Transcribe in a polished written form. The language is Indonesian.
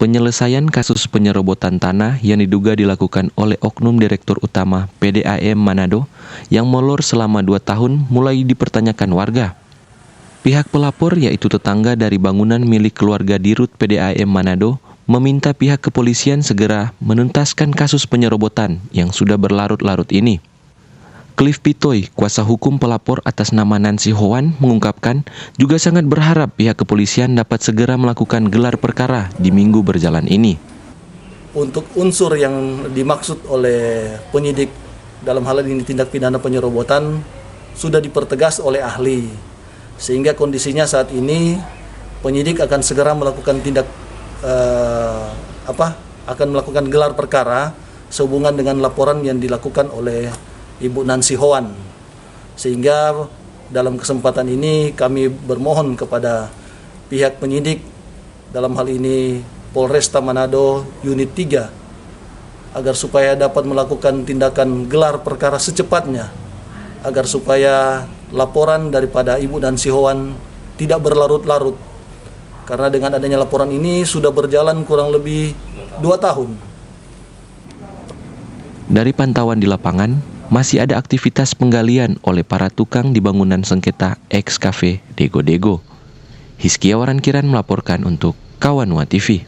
penyelesaian kasus penyerobotan tanah yang diduga dilakukan oleh Oknum Direktur Utama PDAM Manado yang molor selama 2 tahun mulai dipertanyakan warga. Pihak pelapor, yaitu tetangga dari bangunan milik keluarga Dirut PDAM Manado, meminta pihak kepolisian segera menuntaskan kasus penyerobotan yang sudah berlarut-larut ini. Cliff Pitoy, kuasa hukum pelapor atas nama Nancy Hoan, mengungkapkan juga sangat berharap pihak kepolisian dapat segera melakukan gelar perkara di minggu berjalan ini. Untuk unsur yang dimaksud oleh penyidik dalam hal ini tindak pidana penyerobotan sudah dipertegas oleh ahli, sehingga kondisinya saat ini penyidik akan segera melakukan akan melakukan gelar perkara sehubungan dengan laporan yang dilakukan oleh Ibu Nancy Hoan. Sehingga dalam kesempatan ini kami bermohon kepada pihak penyidik, dalam hal ini Polresta Manado Unit 3, agar supaya dapat melakukan tindakan gelar perkara secepatnya, agar supaya laporan daripada Ibu Nancy Hoan tidak berlarut-larut. Karena dengan adanya laporan ini sudah berjalan kurang lebih 2 tahun. Dari pantauan di lapangan, masih ada aktivitas penggalian oleh para tukang di bangunan sengketa ex-cafe Dego Dego. Hizkia Warankiran melaporkan untuk Kawanua TV.